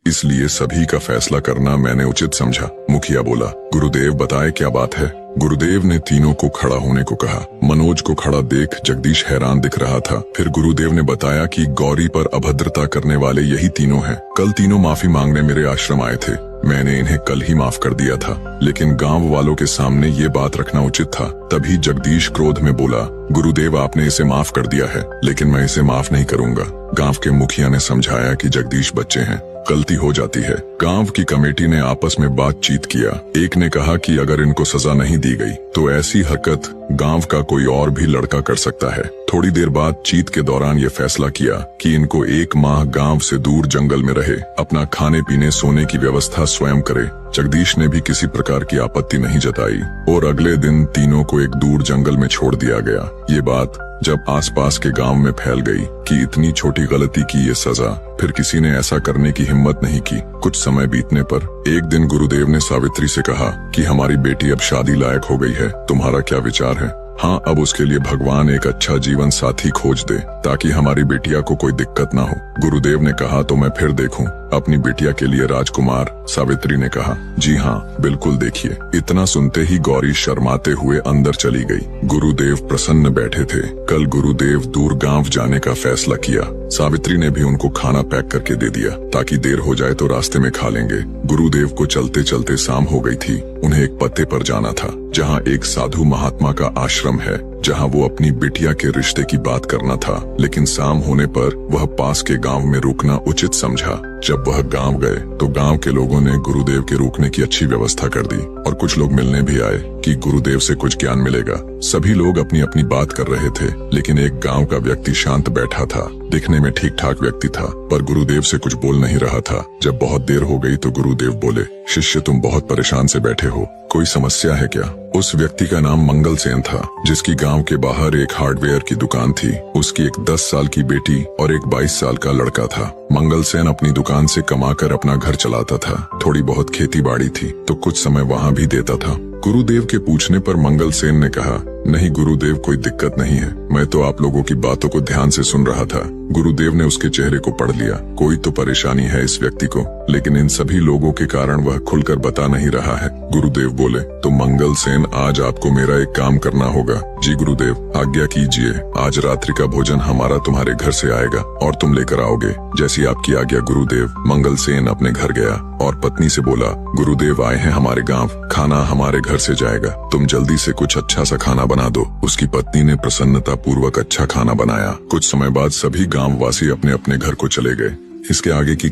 इसलिए सभी का फैसला करना मैंने उचित समझा। मुखिया बोला, गुरुदेव बताए क्या बात है। गुरुदेव ने तीनों को खड़ा होने को कहा। मनोज को खड़ा देख जगदीश हैरान दिख रहा था। फिर गुरुदेव ने बताया कि गौरी पर अभद्रता करने वाले यही तीनों हैं। कल तीनों माफी मांगने मेरे आश्रम आए थे। मैंने इन्हें कल ही माफ कर दिया था, लेकिन गांव वालों के सामने ये बात रखना उचित था। तभी जगदीश क्रोध में बोला, गुरुदेव आपने इसे माफ कर दिया है, लेकिन मैं इसे माफ नहीं करूंगा। गांव के मुखिया ने समझाया कि जगदीश बच्चे हैं, गलती हो जाती है। गांव की कमेटी ने आपस में बातचीत किया। एक ने कहा कि अगर इनको सजा नहीं दी गई तो ऐसी हरकत गांव का कोई और भी लड़का कर सकता है। थोड़ी देर बाद चीत के दौरान ये फैसला किया कि इनको 1 माह गांव से दूर जंगल में रहे, अपना खाने पीने सोने की व्यवस्था स्वयं करे। जगदीश ने भी किसी प्रकार की आपत्ति नहीं जताई और अगले दिन तीनों को एक दूर जंगल में छोड़ दिया गया। ये बात जब आसपास के गांव में फैल गई कि इतनी छोटी गलती की ये सजा, फिर किसी ने ऐसा करने की हिम्मत नहीं की। कुछ समय बीतने पर एक दिन गुरुदेव ने सावित्री से कहा कि हमारी बेटी अब शादी लायक हो गई है, तुम्हारा क्या विचार है? हाँ, अब उसके लिए भगवान एक अच्छा जीवन साथी खोज दे ताकि हमारी बिटिया को कोई दिक्कत ना हो। गुरुदेव ने कहा, तो मैं फिर देखूं अपनी बिटिया के लिए राजकुमार। सावित्री ने कहा, जी हाँ बिल्कुल देखिए। इतना सुनते ही गौरी शर्माते हुए अंदर चली गई। गुरुदेव प्रसन्न बैठे थे। कल गुरुदेव दूर गांव जाने का फैसला किया। सावित्री ने भी उनको खाना पैक करके दे दिया ताकि देर हो जाए तो रास्ते में खा लेंगे। गुरुदेव को चलते चलते शाम हो गई थी। उन्हें एक पत्ते पर जाना था जहाँ एक साधु महात्मा का आश्रम है, जहाँ वो अपनी बिटिया के रिश्ते की बात करना था। लेकिन शाम होने पर वह पास के गांव में रुकना उचित समझा। जब वह गांव गए तो गांव के लोगों ने गुरुदेव के रुकने की अच्छी व्यवस्था कर दी और कुछ लोग मिलने भी आए कि गुरुदेव से कुछ ज्ञान मिलेगा। सभी लोग अपनी अपनी बात कर रहे थे, लेकिन एक गांव का व्यक्ति शांत बैठा था। दिखने में ठीक ठाक व्यक्ति था, पर गुरुदेव से कुछ बोल नहीं रहा था। जब बहुत देर हो गई तो गुरुदेव बोले, शिष्य तुम बहुत परेशान से बैठे हो, कोई समस्या है क्या? उस व्यक्ति का नाम मंगल सेन था, जिसकी गांव के बाहर एक हार्डवेयर की दुकान थी। उसकी एक 10 साल की बेटी और एक 22 साल का लड़का था। मंगल सेन अपनी दुकान से कमाकर अपना घर चलाता था। थोड़ी बहुत खेती बाड़ी थी तो कुछ समय वहाँ भी देता था। गुरुदेव के पूछने पर मंगल सेन ने कहा, नहीं गुरुदेव, कोई दिक्कत नहीं है, मैं तो आप लोगों की बातों को ध्यान से सुन रहा था। गुरुदेव ने उसके चेहरे को पढ़ लिया। कोई तो परेशानी है इस व्यक्ति को, लेकिन इन सभी लोगों के कारण वह खुलकर बता नहीं रहा है। गुरुदेव बोले, तो मंगल सेन आज आपको मेरा एक काम करना होगा। जी गुरुदेव, आज्ञा कीजिए। आज रात्रि का भोजन हमारा तुम्हारे घर से आएगा और तुम लेकर आओगे। जैसी आपकी आज्ञा गुरुदेव। मंगल सेन अपने घर गया और पत्नी से बोला, गुरुदेव आए हैं हमारे गाँव, खाना हमारे घर से जाएगा, तुम जल्दी से कुछ अच्छा सा खाना बना दो। उसकी पत्नी ने प्रसन्नता पूर्वक अच्छा खाना बनाया। कुछ समय बाद सभी गांववासी अपने अपने घर को चले गए। इसके आगे की